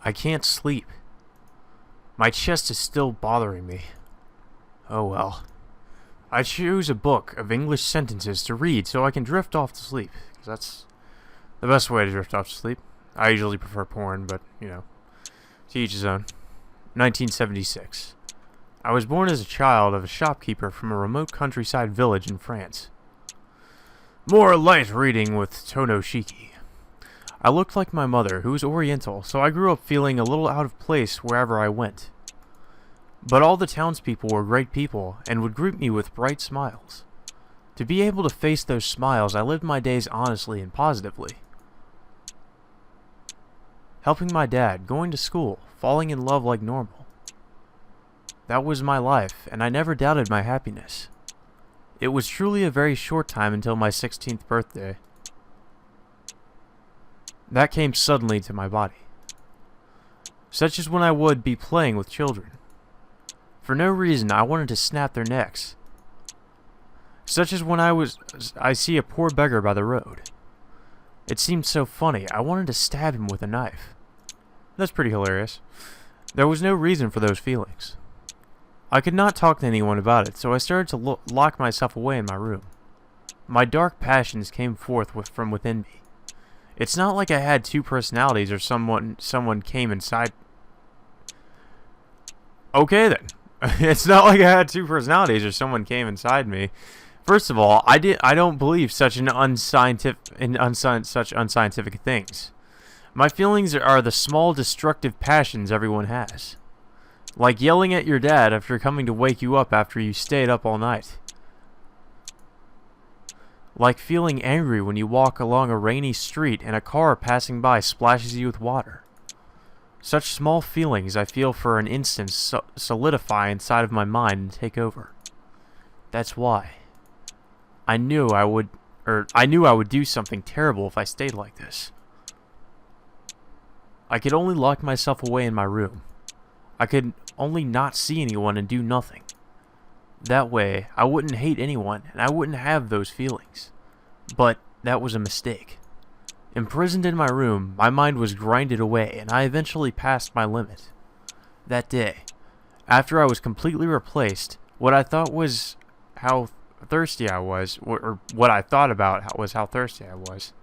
I can't sleep. My chest is still bothering me. Oh well. I choose a book of English sentences to read so I can drift off to sleep. 'Cause that's the best way to drift off to sleep. I usually prefer porn, but, to each his own. 1976. I was born as a child of a shopkeeper from a remote countryside village in France. More light reading with Tonoshiki. I looked like my mother, who was Oriental, so I grew up feeling a little out of place wherever I went. But all the townspeople were great people and would greet me with bright smiles. To be able to face those smiles, I lived my days honestly and positively. Helping my dad, going to school, falling in love like normal. That was my life, and I never doubted my happiness. It was truly a very short time until my 16th birthday. That came suddenly to my body. Such as when I would be playing with children. For no reason, I wanted to snap their necks. Such as when I see a poor beggar by the road. It seemed so funny, I wanted to stab him with a knife. That's pretty hilarious. There was no reason for those feelings. I could not talk to anyone about it, so I started to lock myself away in my room. My dark passions came forth from within me. It's not like I had two personalities or someone came inside. Okay then. It's not like I had two personalities or someone came inside me. First of all, I don't believe such unscientific things. My feelings are the small destructive passions everyone has. Like yelling at your dad after coming to wake you up after you stayed up all night. Like feeling angry when you walk along a rainy street and a car passing by splashes you with water. Such small feelings I feel for an instant solidify inside of my mind and take over. That's why. I knew I would do something terrible if I stayed like this. I could only lock myself away in my room. I could only not see anyone and do nothing. That way, I wouldn't hate anyone and I wouldn't have those feelings. But that was a mistake. Imprisoned in my room, my mind was grinded away and I eventually passed my limit. That day, after I was completely replaced, what I thought was how thirsty I was, or what I thought about was how thirsty I was.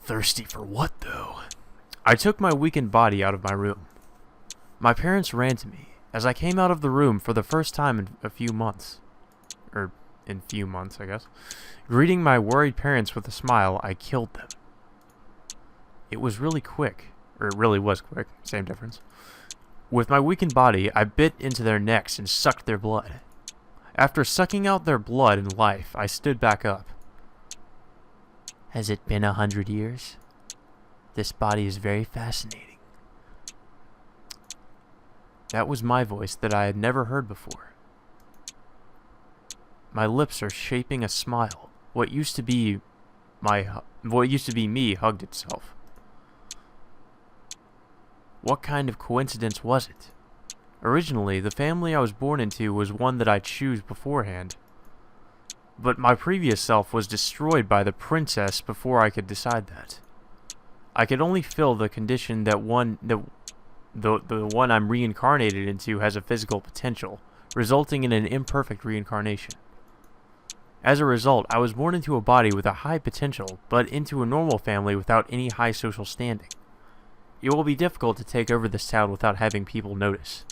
Thirsty for what, though? I took my weakened body out of my room. My parents ran to me as I came out of the room for the first time in a few months. I guess. Greeting my worried parents with a smile, I killed them. It was really quick. Or it really was quick. Same difference. With my weakened body, I bit into their necks and sucked their blood. After sucking out their blood and life, I stood back up. Has it been 100 years? This body is very fascinating. That was my voice that I had never heard before. My lips are shaping a smile. What used to be me hugged itself. What kind of coincidence was it? Originally, the family I was born into was one that I chose beforehand. But my previous self was destroyed by the princess before I could decide that. I could only feel the condition that the one I'm reincarnated into has a physical potential, resulting in an imperfect reincarnation. As a result, I was born into a body with a high potential, but into a normal family without any high social standing. It will be difficult to take over this town without having people notice.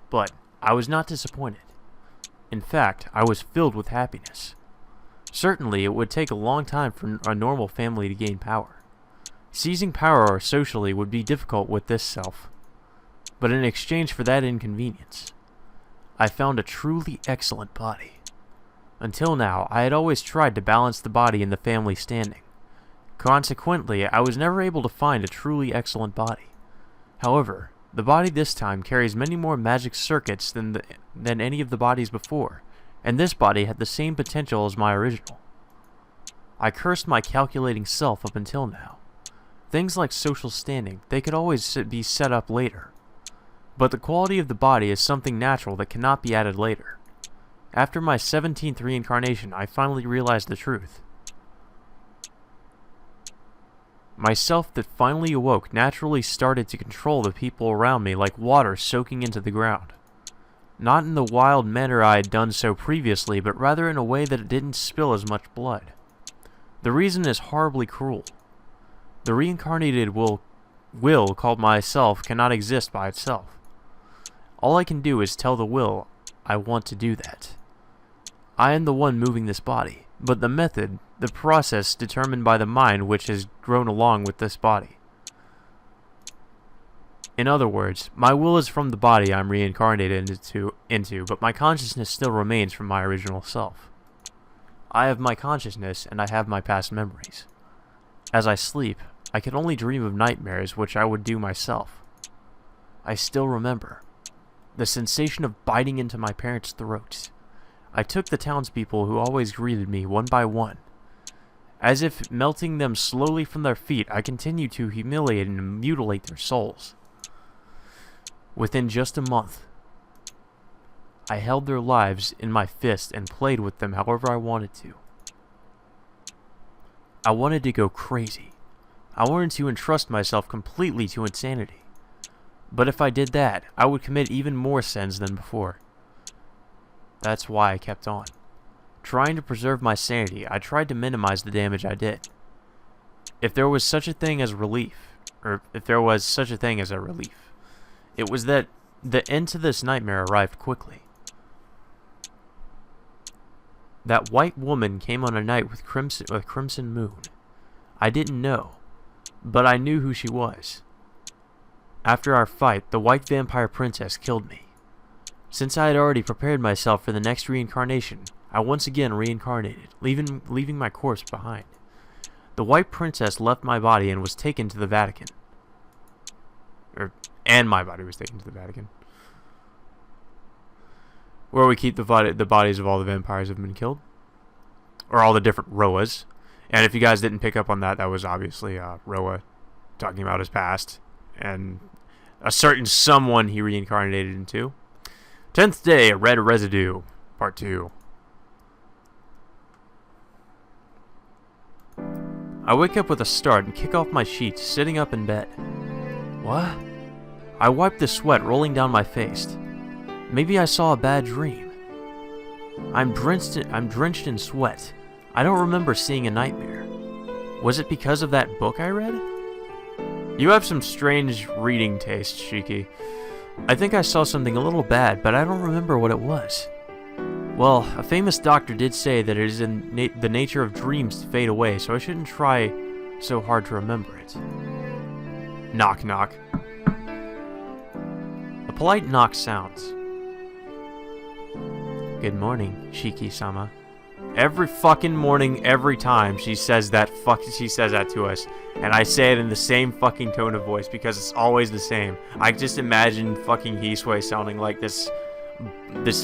But I was not disappointed. In fact, I was filled with happiness. Certainly, it would take a long time for a normal family to gain power. Seizing power socially would be difficult with this self. But in exchange for that inconvenience, I found a truly excellent body. Until now, I had always tried to balance the body and the family standing. Consequently, I was never able to find a truly excellent body. However, the body this time carries many more magic circuits than any of the bodies before, and this body had the same potential as my original. I cursed my calculating self up until now. Things like social standing, they could always be set up later. But the quality of the body is something natural that cannot be added later. After my 17th reincarnation, I finally realized the truth. Myself that finally awoke naturally started to control the people around me like water soaking into the ground. Not in the wild manner I had done so previously, but rather in a way that it didn't spill as much blood. The reason is horribly cruel. The reincarnated will called myself cannot exist by itself. All I can do is tell the will I want to do that. I am the one moving this body, but the method, the process determined by the mind which has grown along with this body. In other words, my will is from the body I am reincarnated into, but my consciousness still remains from my original self. I have my consciousness, and I have my past memories. As I sleep, I can only dream of nightmares which I would do myself. I still remember the sensation of biting into my parents' throats. I took the townspeople who always greeted me one by one. As if melting them slowly from their feet, I continued to humiliate and mutilate their souls. Within just a month, I held their lives in my fist and played with them however I wanted to. I wanted to go crazy. I wanted to entrust myself completely to insanity. But if I did that, I would commit even more sins than before. That's why I kept on. Trying to preserve my sanity, I tried to minimize the damage I did. If there was such a thing as a relief, it was that the end to this nightmare arrived quickly. That white woman came on a night with crimson moon. I didn't know, but I knew who she was. After our fight, the white vampire princess killed me. Since I had already prepared myself for the next reincarnation, I once again reincarnated, leaving my corpse behind. The white princess left my body and was taken to the Vatican. And my body was taken to the Vatican, where we keep the bodies of all the vampires who have been killed, or all the different Roas. And if you guys didn't pick up on that, that was obviously Roa talking about his past and a certain someone he reincarnated into. 10th Day, Red Residue, Part 2. I wake up with a start and kick off my sheets, sitting up in bed. What? I wipe the sweat rolling down my face. Maybe I saw a bad dream. I'm drenched in sweat. I don't remember seeing a nightmare. Was it because of that book I read? You have some strange reading taste, Shiki. I think I saw something a little bad, but I don't remember what it was. Well, a famous doctor did say that it is in the nature of dreams to fade away, so I shouldn't try so hard to remember it. Knock, knock. A polite knock sounds. Good morning, Shiki-sama. Every fucking morning, every time she says that to us, and I say it in the same fucking tone of voice because it's always the same. I just imagine fucking Hisui sounding like this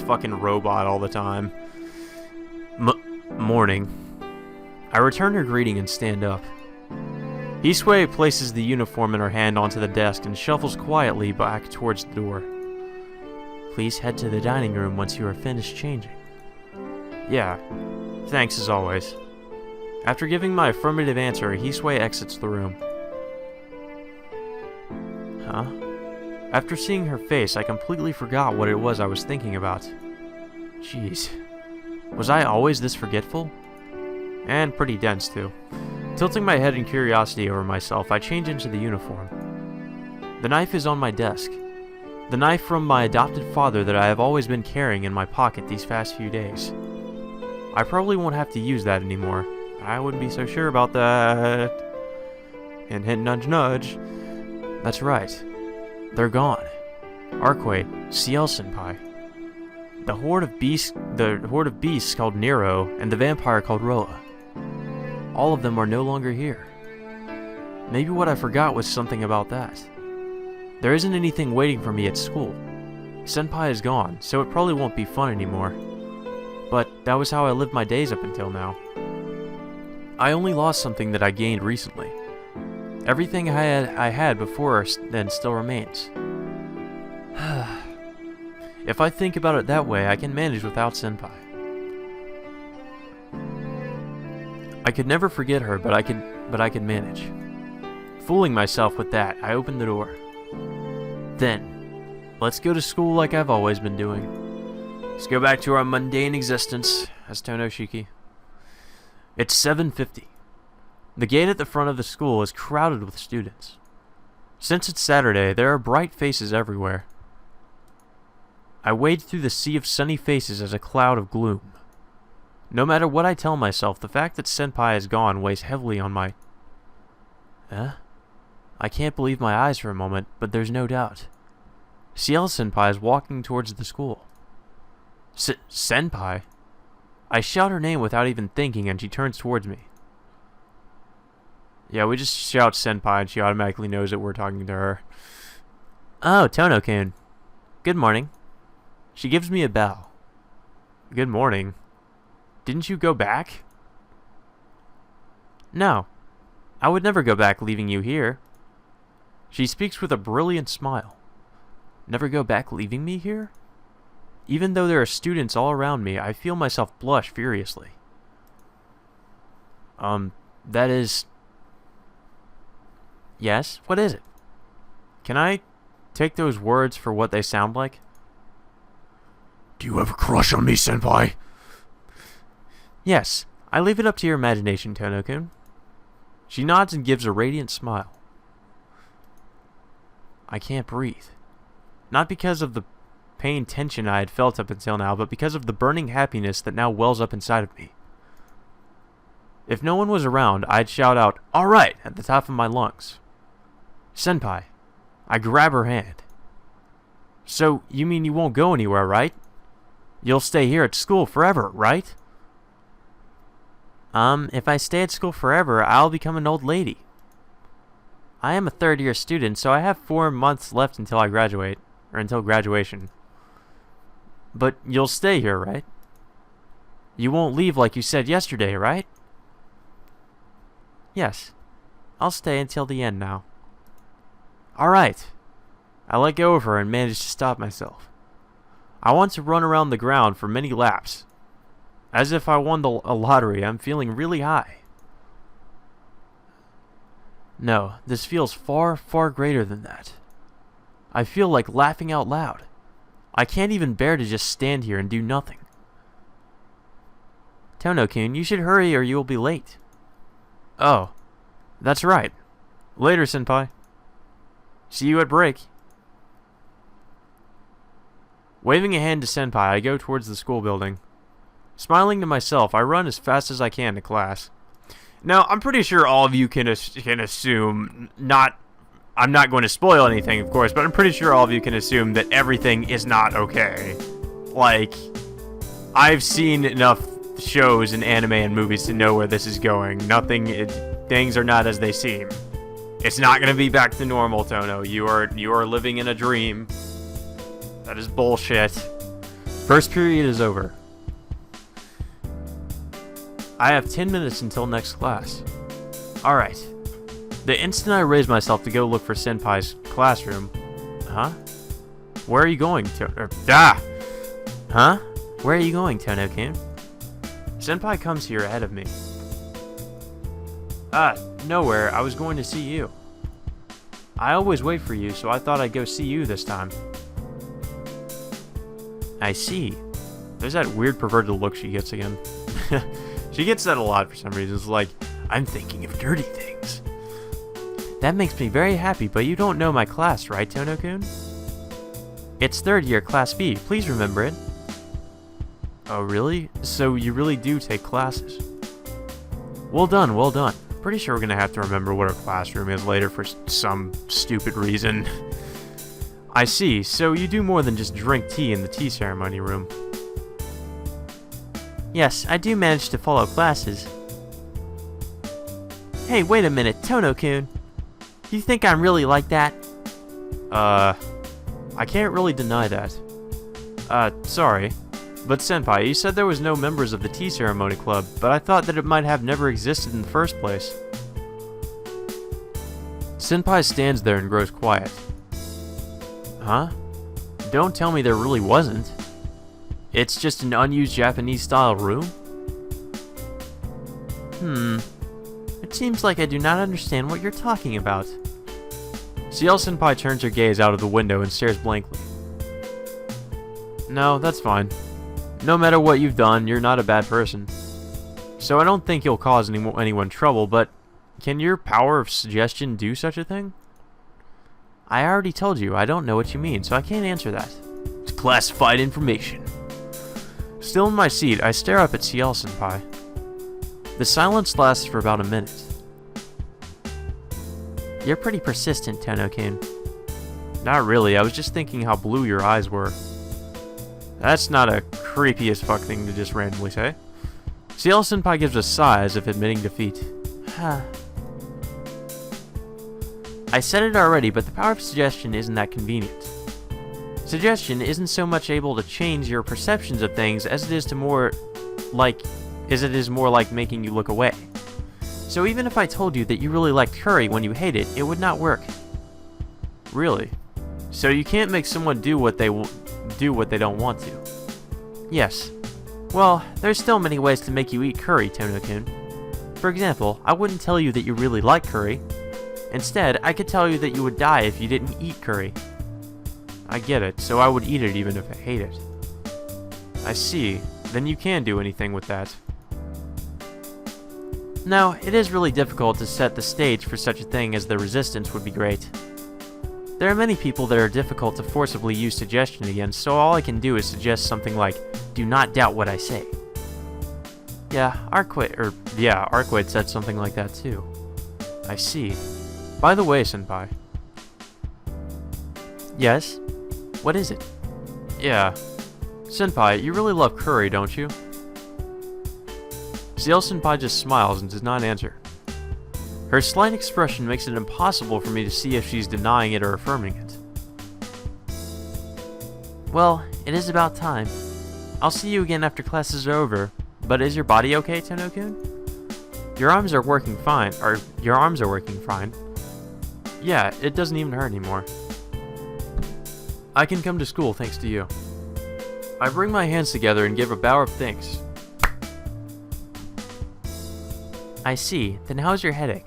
fucking robot all the time. Morning. I return her greeting and stand up. Hisui places the uniform in her hand onto the desk and shuffles quietly back towards the door. Please head to the dining room once you are finished changing. Yeah, thanks as always. After giving my affirmative answer, Hisui exits the room. Huh? After seeing her face, I completely forgot what it was I was thinking about. Jeez. Was I always this forgetful? And pretty dense, too. Tilting my head in curiosity over myself, I change into the uniform. The knife is on my desk. The knife from my adopted father that I have always been carrying in my pocket these past few days. I probably won't have to use that anymore. I wouldn't be so sure about that. Hint, hint, nudge, nudge. That's right. They're gone. Arquate, Ciel senpai. The horde of beasts called Nero, and the vampire called Roa. All of them are no longer here. Maybe what I forgot was something about that. There isn't anything waiting for me at school. Senpai is gone, so it probably won't be fun anymore. But that was how I lived my days up until now. I only lost something that I gained recently. Everything I had before then still remains. If I think about it that way, I can manage without Senpai. I could never forget her, but I could manage. Fooling myself with that, I opened the door. Then, let's go to school like I've always been doing. Let's go back to our mundane existence, as Tonoshiki. It's 7:50. The gate at the front of the school is crowded with students. Since it's Saturday, there are bright faces everywhere. I wade through the sea of sunny faces as a cloud of gloom. No matter what I tell myself, the fact that Senpai is gone weighs heavily on my... I can't believe my eyes for a moment, but there's no doubt. Ciel Senpai is walking towards the school. Senpai? I shout her name without even thinking, and she turns towards me. Yeah, we just shout Senpai, and she automatically knows that we're talking to her. Oh, Tono-kun. Good morning. She gives me a bow. Good morning. Didn't you go back? No. I would never go back leaving you here. She speaks with a brilliant smile. Never go back leaving me here? Even though there are students all around me, I feel myself blush furiously. That is... Yes? What is it? Can I take those words for what they sound like? Do you have a crush on me, Senpai? Yes. I leave it up to your imagination, Tono-kun. She nods and gives a radiant smile. I can't breathe. Not because of the pain tension I had felt up until now, but because of the burning happiness that now wells up inside of me. If no one was around, I'd shout out, "All right," at the top of my lungs. Senpai. I grab her hand. So, you mean you won't go anywhere, right? You'll stay here at school forever, right? If I stay at school forever, I'll become an old lady. I am a third-year student, so I have 4 months left until I graduate, or until graduation. But you'll stay here, right? You won't leave like you said yesterday, right? Yes. I'll stay until the end now. Alright. I let go of her and manage to stop myself. I want to run around the ground for many laps. As if I won a lottery, I'm feeling really high. No, this feels far, far greater than that. I feel like laughing out loud. I can't even bear to just stand here and do nothing. Tono-kun, you should hurry or you will be late. Oh, that's right. Later, Senpai. See you at break. Waving a hand to Senpai, I go towards the school building. Smiling to myself, I run as fast as I can to class. Now, I'm pretty sure all of you can assume, I'm not going to spoil anything, of course, but I'm pretty sure all of you can assume that everything is not okay. Like, I've seen enough shows and anime and movies to know where this is going. Things are not as they seem. It's not going to be back to normal, Tono. You are living in a dream. That is bullshit. First period is over. I have 10 minutes until next class. Alright. The instant I raise myself to go look for Senpai's classroom... Huh? Where are you going, Huh? Where are you going, Tono-kun? Senpai comes here ahead of me. Nowhere. I was going to see you. I always wait for you, so I thought I'd go see you this time. I see. There's that weird perverted look she gets again. She gets that a lot for some reason. It's like, I'm thinking of dirty things. That makes me very happy, but you don't know my class, right, Tono-kun? It's third year, Class B. Please remember it. Oh, really? So you really do take classes? Well done, well done. Pretty sure we're gonna have to remember what our classroom is later for some stupid reason. I see. So you do more than just drink tea in the tea ceremony room. Yes, I do manage to follow classes. Hey, wait a minute, Tono-kun. You think I'm really like that? I can't really deny that. Sorry. But Senpai, you said there was no members of the tea ceremony club, but I thought that it might have never existed in the first place. Senpai stands there and grows quiet. Huh? Don't tell me there really wasn't. It's just an unused Japanese-style room? It It seems like I do not understand what you're talking about. Ciel-senpai turns her gaze out of the window and stares blankly. No, that's fine. No matter what you've done, you're not a bad person. So I don't think you'll cause anyone trouble, but can your power of suggestion do such a thing? I already told you, I don't know what you mean, so I can't answer that. It's classified information. Still in my seat, I stare up at Ciel-senpai. The silence lasts for about a minute. You're pretty persistent, Tono-kun. Not really, I was just thinking how blue your eyes were. That's not a creepy as fuck thing to just randomly say. Ciel-senpai gives a sigh as if admitting defeat. I said it already, but the power of suggestion isn't that convenient. Suggestion isn't so much able to change your perceptions of things as it is more like making you look away. So even if I told you that you really like curry when you hate it, it would not work. Really? So you can't make someone do what they don't want to? Yes. Well, there's still many ways to make you eat curry, Tono-kun. For example, I wouldn't tell you that you really like curry. Instead, I could tell you that you would die if you didn't eat curry. I get it, so I would eat it even if I hate it. I see. Then you can do anything with that. Now, it is really difficult to set the stage for such a thing as the resistance would be great. There are many people that are difficult to forcibly use suggestion against, so all I can do is suggest something like, do not doubt what I say. Yeah, Arquid said something like that too. I see. By the way, senpai. Yes? What is it? Yeah. Senpai, you really love curry, don't you? Ciel-senpai just smiles and does not answer. Her slight expression makes it impossible for me to see if she's denying it or affirming it. Well, it is about time. I'll see you again after classes are over, but is your body okay, Tono-kun? Your arms are working fine. Yeah, it doesn't even hurt anymore. I can come to school thanks to you. I bring my hands together and give a bow of thanks. I see. Then how's your headache?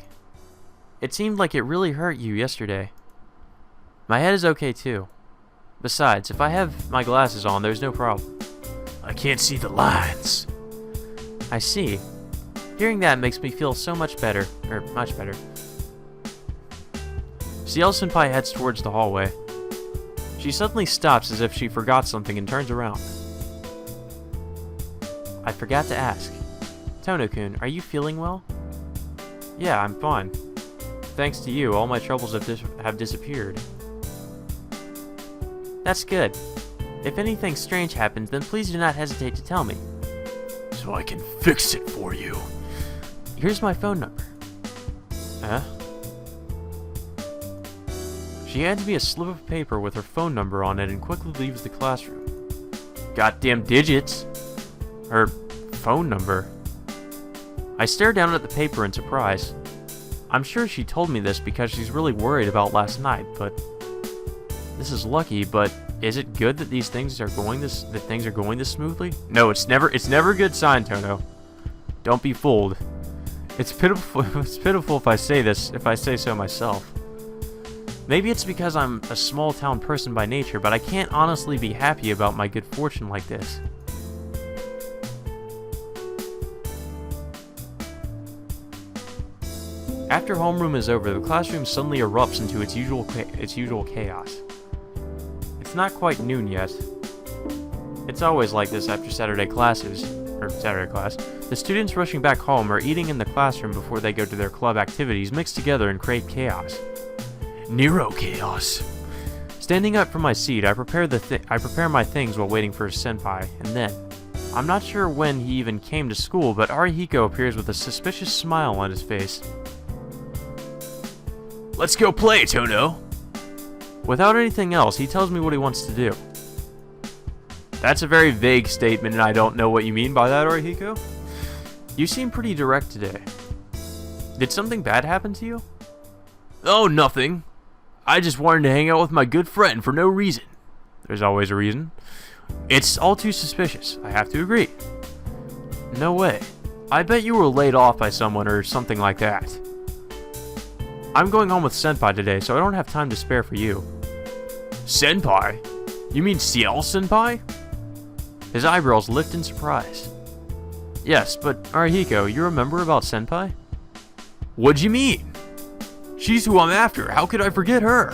It seemed like it really hurt you yesterday. My head is okay too. Besides, if I have my glasses on, there's no problem. I can't see the lines. I see. Hearing that makes me feel so much better. Much better. Ciel-senpai heads towards the hallway. She suddenly stops as if she forgot something and turns around. I forgot to ask. Tono-kun, are you feeling well? Yeah, I'm fine. Thanks to you, all my troubles have disappeared. That's good. If anything strange happens, then please do not hesitate to tell me. So I can fix it for you. Here's my phone number. Huh? She hands me a slip of paper with her phone number on it and quickly leaves the classroom. Goddamn digits! Her phone number. I stare down at the paper in surprise. I'm sure she told me this because she's really worried about last night, but this is lucky, but is it good that things are going this smoothly? No, it's never a good sign, Tono. Don't be fooled. It's pitiful if I say so myself. Maybe it's because I'm a small town person by nature, but I can't honestly be happy about my good fortune like this. After homeroom is over, the classroom suddenly erupts into its usual chaos. It's not quite noon yet. It's always like this after Saturday class. The students rushing back home or eating in the classroom before they go to their club activities mix together and create chaos. Nero chaos. Standing up from my seat, I prepare my things while waiting for senpai, and then, I'm not sure when he even came to school, but Arihiko appears with a suspicious smile on his face. Let's go play, Tono! Without anything else, he tells me what he wants to do. That's a very vague statement, and I don't know what you mean by that, Arihiko. You seem pretty direct today. Did something bad happen to you? Oh, nothing. I just wanted to hang out with my good friend for no reason. There's always a reason. It's all too suspicious, I have to agree. No way. I bet you were laid off by someone or something like that. I'm going home with Senpai today, so I don't have time to spare for you. Senpai? You mean Ciel Senpai? His eyebrows lift in surprise. Yes, but Arihiko, you remember about Senpai? What'd you mean? She's who I'm after. How could I forget her?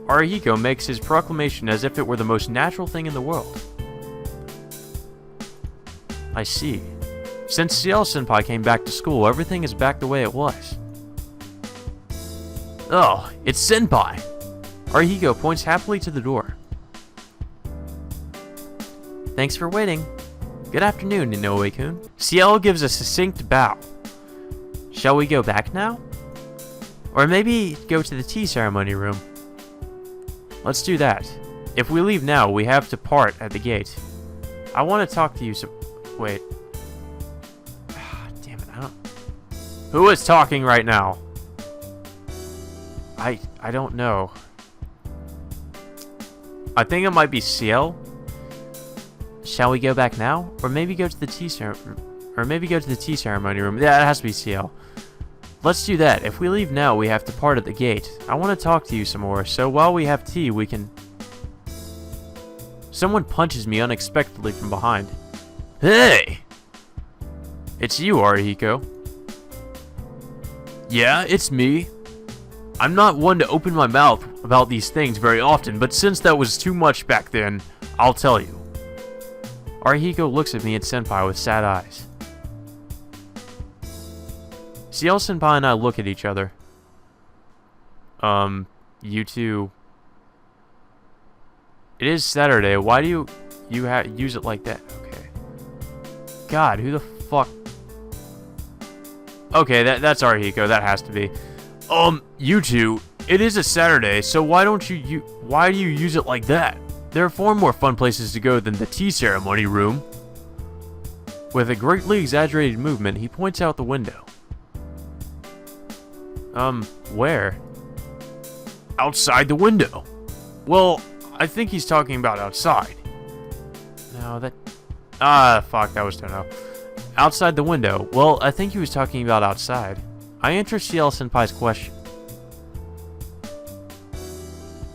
Arihiko makes his proclamation as if it were the most natural thing in the world. I see. Since Ciel Senpai came back to school, everything is back the way it was. Oh, it's Senpai! Arihiko points happily to the door. Thanks for waiting. Good afternoon, Inoue-kun. Ciel gives a succinct bow. Shall we go back now? Or maybe go to the tea ceremony room? Let's do that. If we leave now, we have to part at the gate. I want to talk to you Wait. Damn it, I don't... Who is talking right now? I don't know. I think it might be Ciel. Shall we go back now? Or maybe go to the tea ceremony room. Yeah, it has to be Ciel. Let's do that. If we leave now, we have to part at the gate. I want to talk to you some more, so while we have tea, we can... Someone punches me unexpectedly from behind. Hey! It's you, Arihiko. Yeah, it's me. I'm not one to open my mouth about these things very often, but since that was too much back then, I'll tell you. Arihiko looks at me and Senpai with sad eyes. Ciel Senpai and I look at each other. You two... It is Saturday, why do you use it like that? Okay. God, who the fuck... Okay, that's Arihiko, that has to be. You two, it is a Saturday, so why do you use it like that? There are far more fun places to go than the tea ceremony room. With a greatly exaggerated movement, he points out the window. Where? Outside the window. Well, I think he's talking about outside. No, fuck, that was Tono. Outside the window. Well, I think he was talking about outside. I answer Ciel Senpai's question.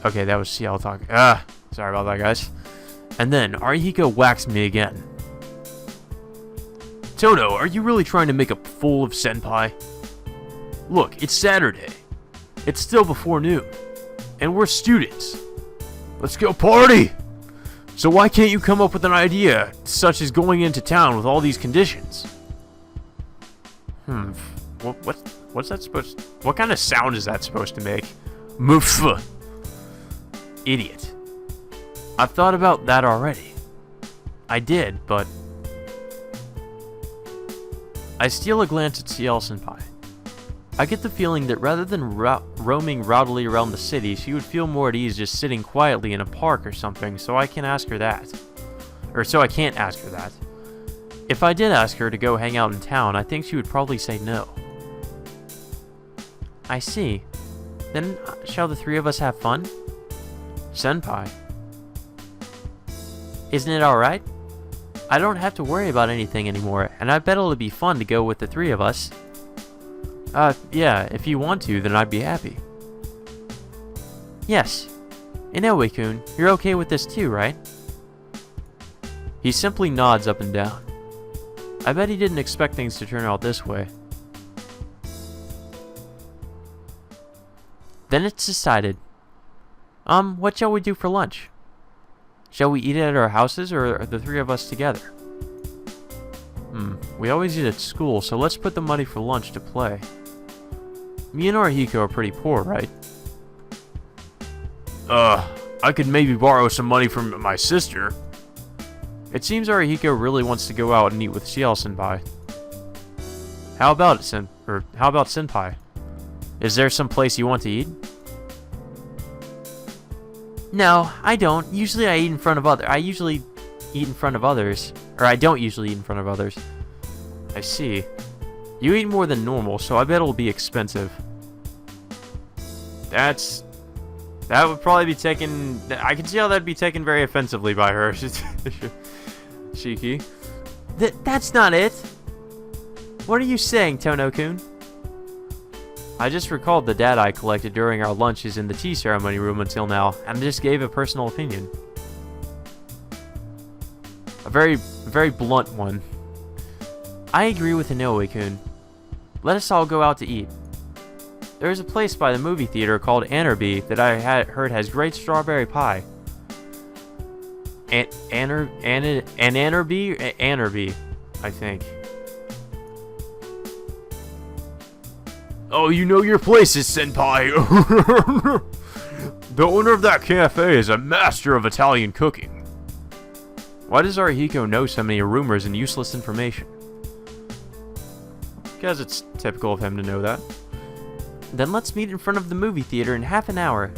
Okay, that was Ciel talking. Sorry about that, guys. And then, Arihiko whacks me again. Toto, are you really trying to make a fool of Senpai? Look, it's Saturday. It's still before noon. And we're students. Let's go party! So why can't you come up with an idea, such as going into town with all these conditions? What's that supposed to... What kind of sound is that supposed to make? Moof. Idiot. I've thought about that already. I did, but... I steal a glance at Ciel Senpai. I get the feeling that rather than roaming rowdily around the city, she would feel more at ease just sitting quietly in a park or something, so I can ask her that. So I can't ask her that. If I did ask her to go hang out in town, I think she would probably say no. I see. Then, shall the three of us have fun? Senpai. Isn't it alright? I don't have to worry about anything anymore, and I bet it'll be fun to go with the three of us. Yeah, if you want to, then I'd be happy. Yes. Inoue-kun, you're okay with this too, right? He simply nods up and down. I bet he didn't expect things to turn out this way. Then it's decided. What shall we do for lunch? Shall we eat at our houses, or are the three of us together? We always eat at school, so let's put the money for lunch to play. Me and Arihiko are pretty poor, right? I could maybe borrow some money from my sister. It seems Arihiko really wants to go out and eat with Ciel Senpai. How about it, how about Senpai? Is there some place you want to eat? No, I don't. Usually I eat in front of others. I don't usually eat in front of others. I see. You eat more than normal, so I bet it'll be expensive. That would probably be taken... I can see how that'd be taken very offensively by her. Cheeky. That's not it. What are you saying, Tono-kun? I just recalled the data I collected during our lunches in the tea ceremony room until now, and just gave a personal opinion. A very blunt one. I agree with Inoue-kun. Let us all go out to eat. There is a place by the movie theater called Anerby that I had heard has great strawberry pie. Anerby, I think. Oh, you know your places, senpai. The owner of that cafe is a master of Italian cooking. Why does Arihiko know so many rumors and useless information? Because it's typical of him to know that. Then let's meet in front of the movie theater in half an hour.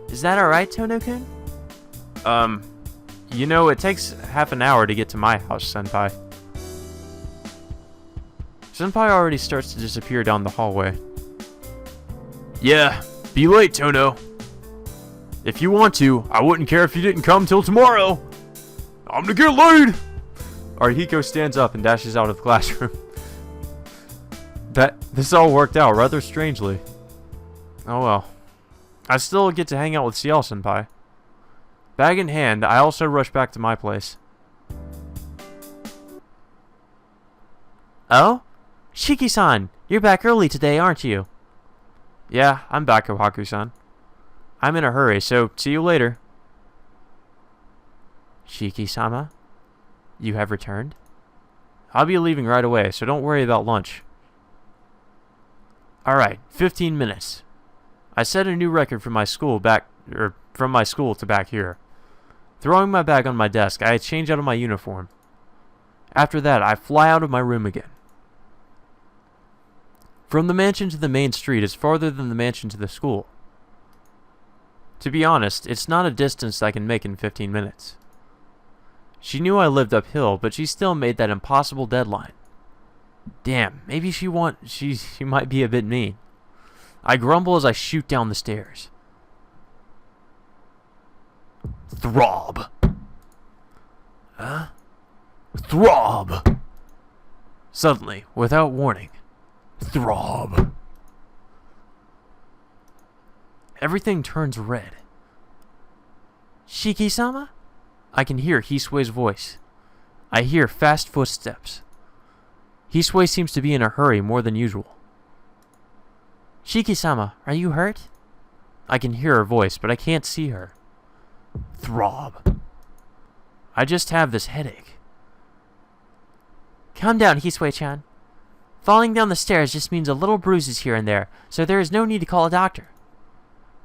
Is that alright, Tono-kun? You know, it takes half an hour to get to my house, senpai. Senpai already starts to disappear down the hallway. Yeah, be late, Tono. If you want to, I wouldn't care if you didn't come till tomorrow. I'm gonna get late! Arihiko stands up and dashes out of the classroom. This all worked out rather strangely. Oh well. I still get to hang out with Ciel senpai. Bag in hand, I also rush back to my place. Oh? Shiki-san, you're back early today, aren't you? Yeah, I'm back, Kohaku-san. I'm in a hurry, so see you later. Shiki-sama? You have returned? I'll be leaving right away, so don't worry about lunch. Alright, 15 minutes. I set a new record from my school to back here. Throwing my bag on my desk, I change out of my uniform. After that, I fly out of my room again. From the mansion to the main street is farther than the mansion to the school. To be honest, it's not a distance I can make in 15 minutes. She knew I lived uphill, but she still made that impossible deadline. Damn, maybe she might be a bit mean. I grumble as I shoot down the stairs. Throb. Huh? Throb. Suddenly, without warning. Throb. Everything turns red. Shiki-sama? I can hear Hisue's voice. I hear fast footsteps. Hisue seems to be in a hurry more than usual. Shiki-sama, are you hurt? I can hear her voice, but I can't see her. Throb. I just have this headache. Calm down, Hisue-chan. Falling down the stairs just means a little bruises here and there, so there is no need to call a doctor.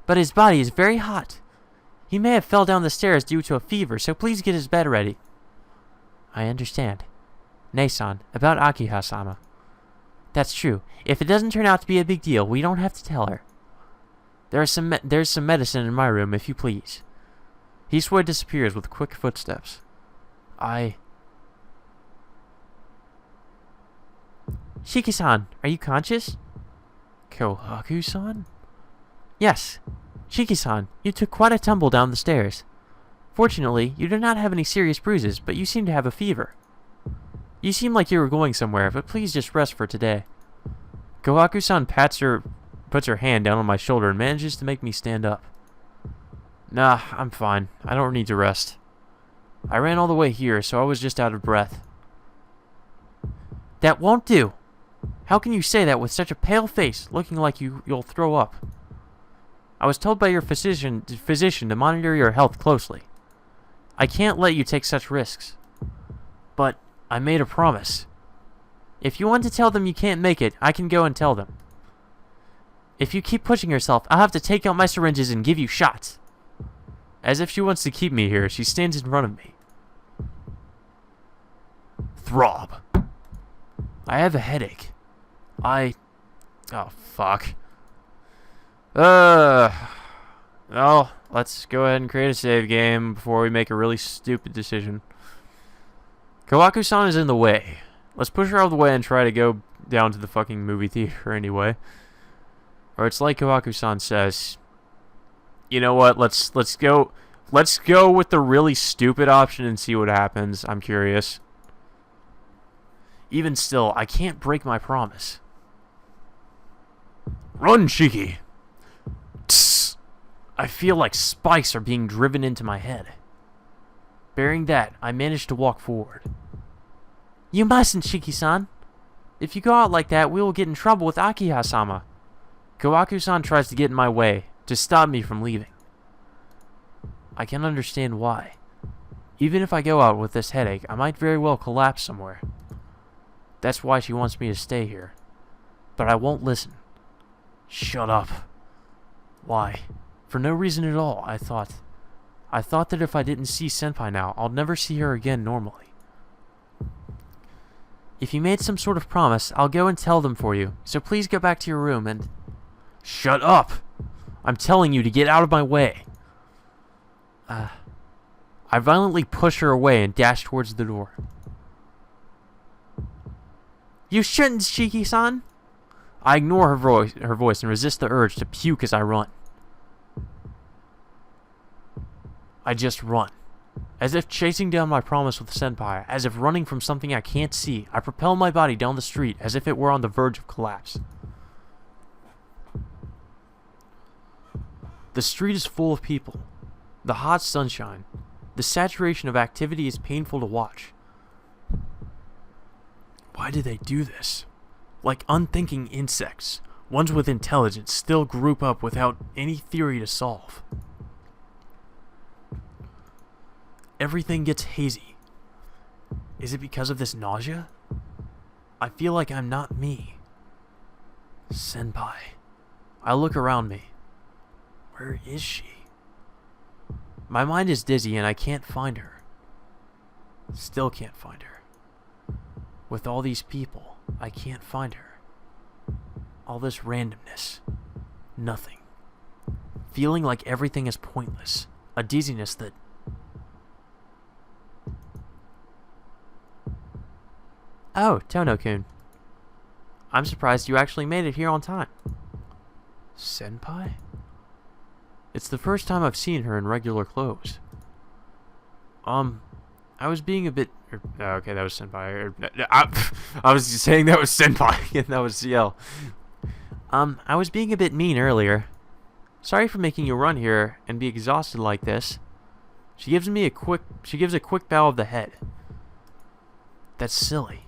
But his body is very hot. He may have fell down the stairs due to a fever, so please get his bed ready. I understand. Nei-san, about Akiha-sama. That's true. If it doesn't turn out to be a big deal, we don't have to tell her. There's some medicine in my room, if you please. Hisue disappears with quick footsteps. Shiki-san, are you conscious? Kohaku-san? Yes. Shiki-san, you took quite a tumble down the stairs. Fortunately, you do not have any serious bruises, but you seem to have a fever. You seem like you were going somewhere, but please just rest for today. Kohaku-san puts her hand down on my shoulder and manages to make me stand up. Nah, I'm fine. I don't need to rest. I ran all the way here, so I was just out of breath. That won't do. How can you say that with such a pale face, looking like you'll throw up? I was told by your physician to monitor your health closely. I can't let you take such risks. But I made a promise. If you want to tell them you can't make it, I can go and tell them. If you keep pushing yourself, I'll have to take out my syringes and give you shots. As if she wants to keep me here, she stands in front of me. Throb. I have a headache. Oh, fuck. Well, let's go ahead and create a save game before we make a really stupid decision. Kohaku-san is in the way. Let's push her out of the way and try to go down to the fucking movie theater anyway. Or it's like Kohaku-san says, you know what, let's go with the really stupid option and see what happens. I'm curious. Even still, I can't break my promise. Run, Shiki! Tss! I feel like spikes are being driven into my head. Bearing that, I managed to walk forward. You mustn't, Shiki-san. If you go out like that, we will get in trouble with Akiha-sama. Kawaku-san tries to get in my way, to stop me from leaving. I can understand why. Even if I go out with this headache, I might very well collapse somewhere. That's why she wants me to stay here. But I won't listen. Shut up. Why? For no reason at all, I thought that if I didn't see Senpai now, I'll never see her again normally. If you made some sort of promise, I'll go and tell them for you, so please go back to your room and... Shut up! I'm telling you to get out of my way! I violently push her away and dash towards the door. You shouldn't, Shiki-san! I ignore her voice and resist the urge to puke as I run. I just run. As if chasing down my promise with Senpai, as if running from something I can't see, I propel my body down the street as if it were on the verge of collapse. The street is full of people. The hot sunshine. The saturation of activity is painful to watch. Why do they do this? Like unthinking insects, ones with intelligence still group up without any theory to solve. Everything gets hazy. Is it because of this nausea? I feel like I'm not me. Senpai. I look around me. Where is she? My mind is dizzy and I can't find her. Still can't find her. With all these people, I can't find her. All this randomness. Nothing. Feeling like everything is pointless. A dizziness that... Oh, Tono-kun. I'm surprised you actually made it here on time. Senpai? It's the first time I've seen her in regular clothes. I was being a bit... okay, that was Senpai. I was saying that was Senpai, and that was Ciel. I was being a bit mean earlier. Sorry for making you run here and be exhausted like this. She gives a quick bow of the head. That's silly.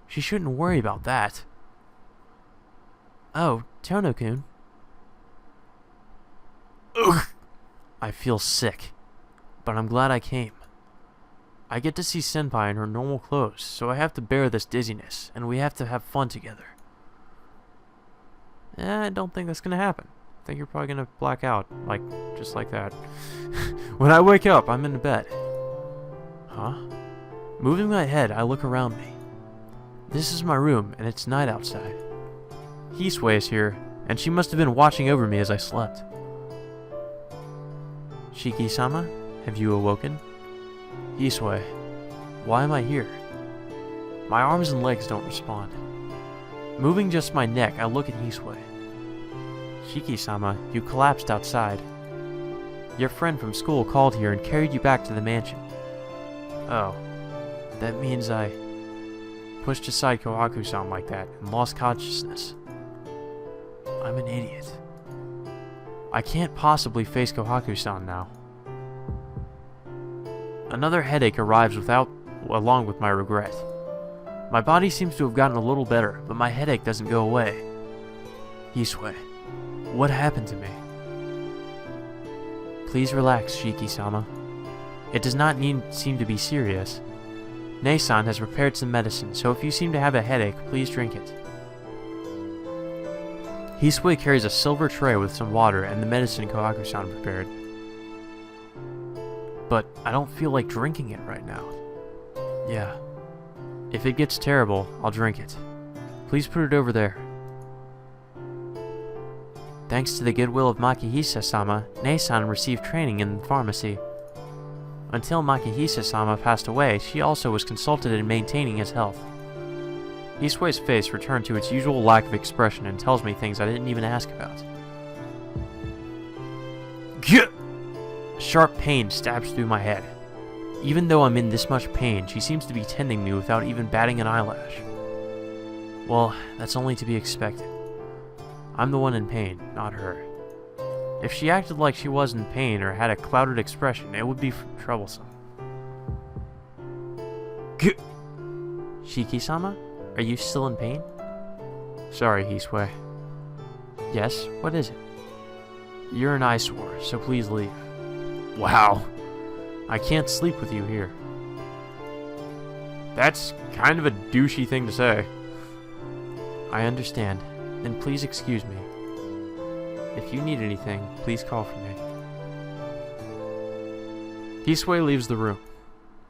She shouldn't worry about that. Oh, Tono-kun. Ugh. I feel sick, but I'm glad I came. I get to see Senpai in her normal clothes, so I have to bear this dizziness, and we have to have fun together. I don't think that's gonna happen. I think you're probably gonna black out, just like that. When I wake up, I'm in the bed. Huh? Moving my head, I look around me. This is my room, and it's night outside. Hisui is here, and she must have been watching over me as I slept. Shiki-sama, have you awoken? Hisui, why am I here? My arms and legs don't respond. Moving just my neck, I look at Hisui. Shiki-sama, you collapsed outside. Your friend from school called here and carried you back to the mansion. Oh, that means I pushed aside Kohaku-san like that and lost consciousness. I'm an idiot. I can't possibly face Kohaku-san now. Another headache arrives along with my regret. My body seems to have gotten a little better, but my headache doesn't go away. Hisui, what happened to me? Please relax, Shiki-sama. It does not seem to be serious. Ne-san has prepared some medicine, so if you seem to have a headache, please drink it. Hisui carries a silver tray with some water and the medicine Kohaku-san prepared. But I don't feel like drinking it right now. Yeah. If it gets terrible, I'll drink it. Please put it over there. Thanks to the goodwill of Makihisa-sama, Ne-san received training in pharmacy. Until Makihisa-sama passed away, she also was consulted in maintaining his health. Hisui's face returned to its usual lack of expression and tells me things I didn't even ask about. Gah! Sharp pain stabs through my head. Even though I'm in this much pain, she seems to be tending me without even batting an eyelash. Well, that's only to be expected. I'm the one in pain, not her. If she acted like she was in pain or had a clouded expression, it would be troublesome. Shiki-sama? Are you still in pain? Sorry, Hisui. Yes, what is it? You're an eyesore, so please leave. Wow. I can't sleep with you here. That's kind of a douchey thing to say. I understand. Then please excuse me. If you need anything, please call for me. Hisui leaves the room.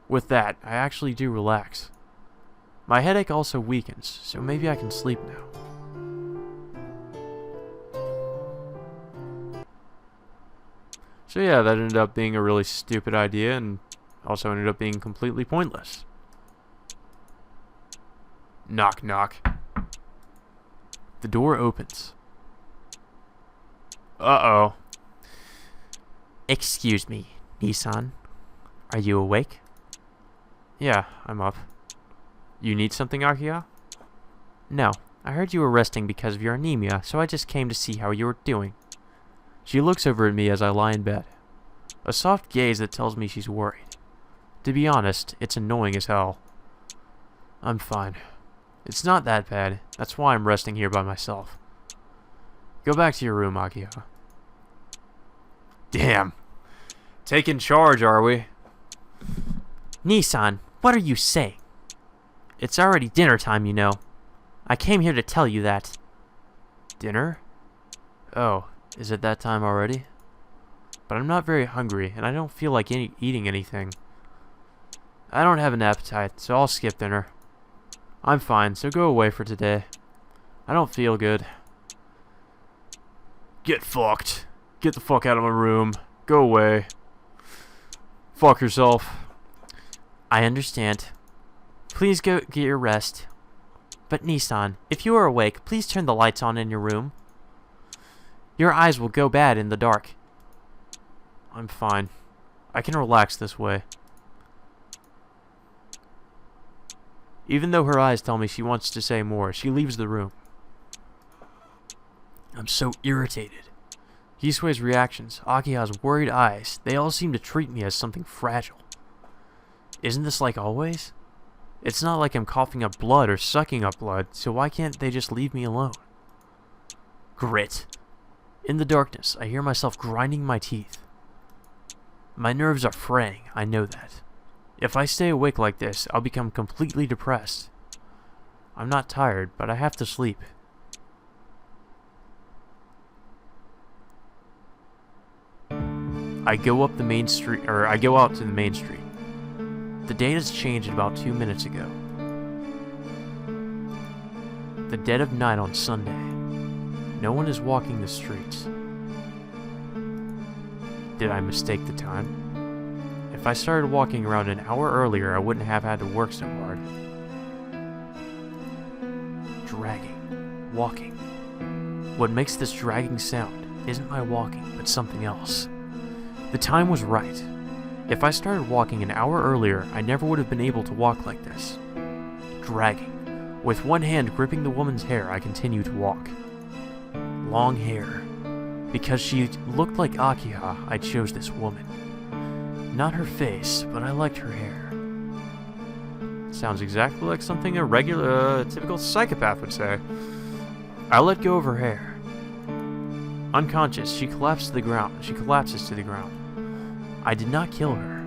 With that, I actually do relax. My headache also weakens, so maybe I can sleep now. So yeah, that ended up being a really stupid idea and also ended up being completely pointless. Knock, knock. The door opens. Uh-oh. Excuse me, Nissan. Are you awake? Yeah, I'm up. You need something, Akia? No, I heard you were resting because of your anemia, so I just came to see how you were doing. She looks over at me as I lie in bed. A soft gaze that tells me she's worried. To be honest, it's annoying as hell. I'm fine. It's not that bad. That's why I'm resting here by myself. Go back to your room, Akia. Damn. Taking charge, are we? Nissan, what are you saying? It's already dinner time, you know. I came here to tell you that. Dinner? Oh, is it that time already? But I'm not very hungry, and I don't feel like eating anything. I don't have an appetite, so I'll skip dinner. I'm fine, so go away for today. I don't feel good. Get fucked. Get the fuck out of my room. Go away. Fuck yourself. I understand. Please go get your rest. But Nissan, if you are awake, please turn the lights on in your room. Your eyes will go bad in the dark. I'm fine. I can relax this way. Even though her eyes tell me she wants to say more, she leaves the room. I'm so irritated. Hisui's reactions, Akiha's worried eyes, they all seem to treat me as something fragile. Isn't this like always? It's not like I'm coughing up blood or sucking up blood, so why can't they just leave me alone? Grit. In the darkness, I hear myself grinding my teeth. My nerves are fraying, I know that. If I stay awake like this, I'll become completely depressed. I'm not tired, but I have to sleep. I go out to the main street. The date has changed about 2 minutes ago. The dead of night on Sunday. No one is walking the streets. Did I mistake the time? If I started walking around an hour earlier, I wouldn't have had to work so hard. Dragging. Walking. What makes this dragging sound isn't my walking, but something else. The time was right. If I started walking an hour earlier, I never would have been able to walk like this. Dragging. With one hand gripping the woman's hair, I continue to walk. Long hair. Because she looked like Akiha, I chose this woman. Not her face, but I liked her hair. Sounds exactly like something a typical psychopath would say. I let go of her hair. Unconscious, she collapses to the ground. I did not kill her.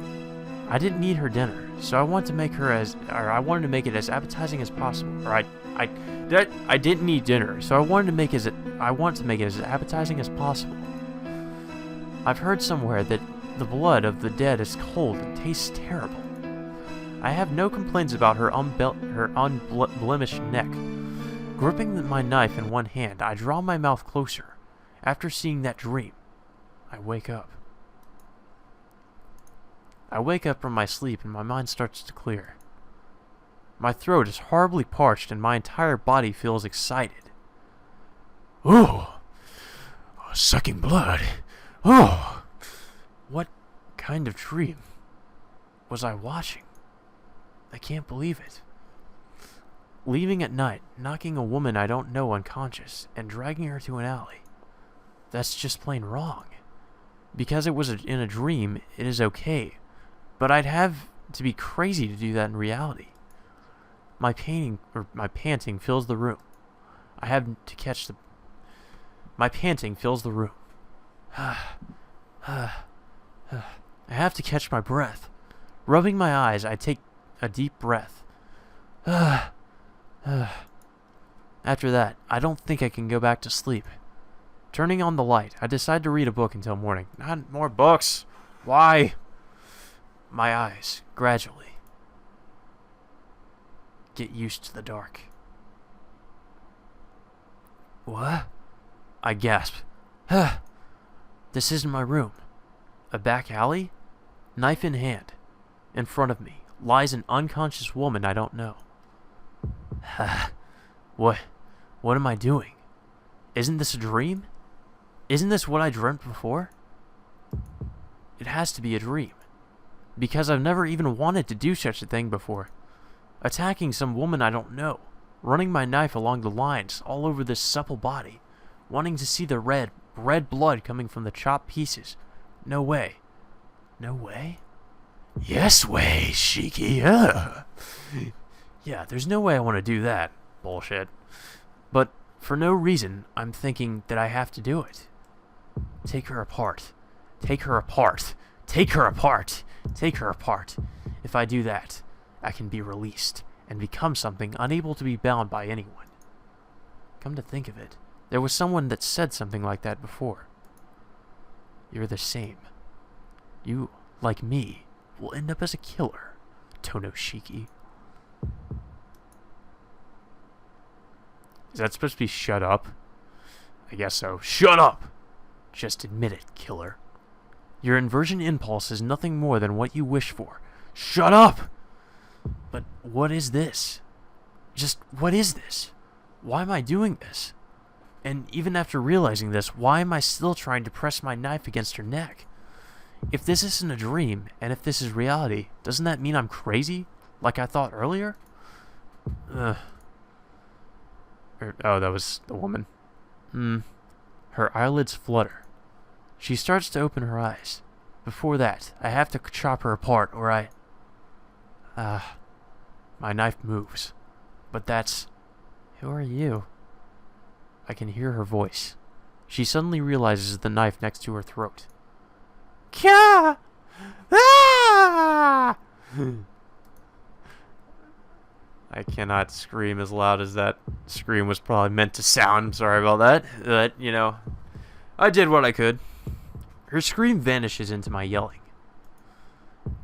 I didn't need her dinner, so I wanted to make it as appetizing as possible. I didn't need dinner, so I wanted to make it as appetizing as possible. I've heard somewhere that the blood of the dead is cold and tastes terrible. I have no complaints about her unblemished neck. Gripping my knife in one hand, I draw my mouth closer. After seeing that dream, I wake up. I wake up from my sleep and my mind starts to clear. My throat is horribly parched and my entire body feels excited. Ooh! Sucking blood. Oh! What kind of dream was I watching? I can't believe it. Leaving at night, knocking a woman I don't know unconscious, and dragging her to an alley. That's just plain wrong. Because it was in a dream, it is okay, but I'd have to be crazy to do that in reality. My panting fills the room. My panting fills the room. I have to catch my breath. Rubbing my eyes, I take a deep breath. After that, I don't think I can go back to sleep. Turning on the light, I decide to read a book until morning. Not more books. Why? My eyes, gradually, get used to the dark. What? I gasp. This isn't my room. A back alley? Knife in hand. In front of me lies an unconscious woman I don't know. What am I doing? Isn't this a dream? Isn't this what I dreamt before? It has to be a dream. Because I've never even wanted to do such a thing before. Attacking some woman I don't know. Running my knife along the lines all over this supple body. Wanting to see the red blood coming from the chopped pieces. No way. No way? Yes way, Shiki. Yeah, there's no way I want to do that. Bullshit. But for no reason, I'm thinking that I have to do it. Take her apart. Take her apart. Take her apart. Take her apart. If I do that, I can be released and become something unable to be bound by anyone. Come to think of it, there was someone that said something like that before. You're the same. You, like me, will end up as a killer, Tonoshiki. Is that supposed to be shut up? I guess so. Shut up! Just admit it, killer. Your inversion impulse is nothing more than what you wish for. Shut up! But what is this? Just what is this? Why am I doing this? And even after realizing this, why am I still trying to press my knife against her neck? If this isn't a dream, and if this is reality, doesn't that mean I'm crazy? Like I thought earlier? Oh, that was the woman. Her eyelids flutter. She starts to open her eyes. Before that, I have to chop her apart, or my knife moves. But that's... Who are you? I can hear her voice. She suddenly realizes the knife next to her throat. Kya! Ah! I cannot scream as loud as that scream was probably meant to sound. I'm sorry about that. But, you know, I did what I could. Her scream vanishes into my yelling.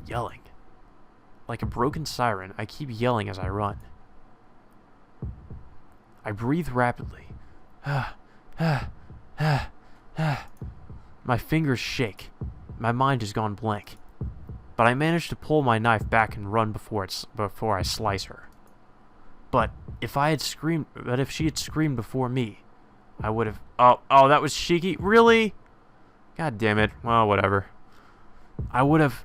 Yelling. Like a broken siren, I keep yelling as I run. I breathe rapidly. My fingers shake. My mind has gone blank. But I manage to pull my knife back and run before I slice her. But if she had screamed before me, I would have... Oh, that was Shiki? Really? God damn it. Well, whatever. I would have...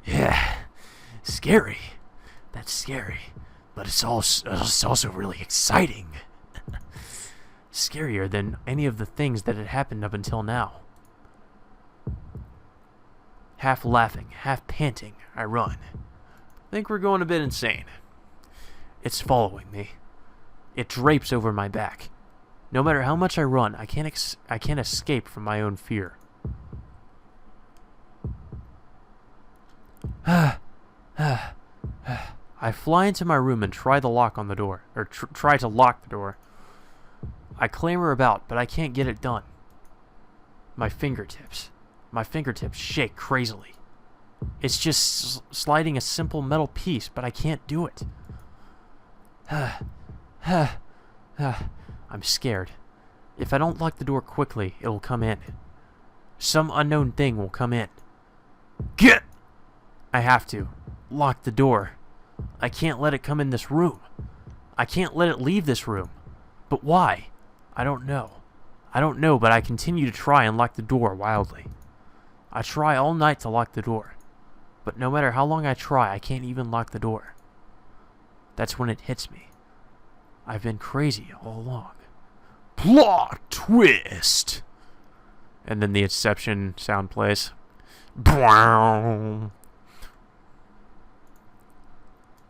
Yeah. Scary. That's scary. But it's also really exciting. Scarier than any of the things that had happened up until now. Half laughing, half panting, I run. Think we're going a bit insane. It's following me. It drapes over my back. No matter how much I run, I can't escape from my own fear. I fly into my room and try to lock the door. I clamber about, but I can't get it done. My fingertips shake crazily. It's just sliding a simple metal piece, but I can't do it. I'm scared. If I don't lock the door quickly, it will come in. Some unknown thing will come in. Get! I have to. Lock the door. I can't let it come in this room. I can't let it leave this room. But why? I don't know. But I continue to try and lock the door wildly. I try all night to lock the door. But no matter how long I try, I can't even lock the door. That's when it hits me. I've been crazy all along. Plot twist! And then the Inception sound plays. Brown.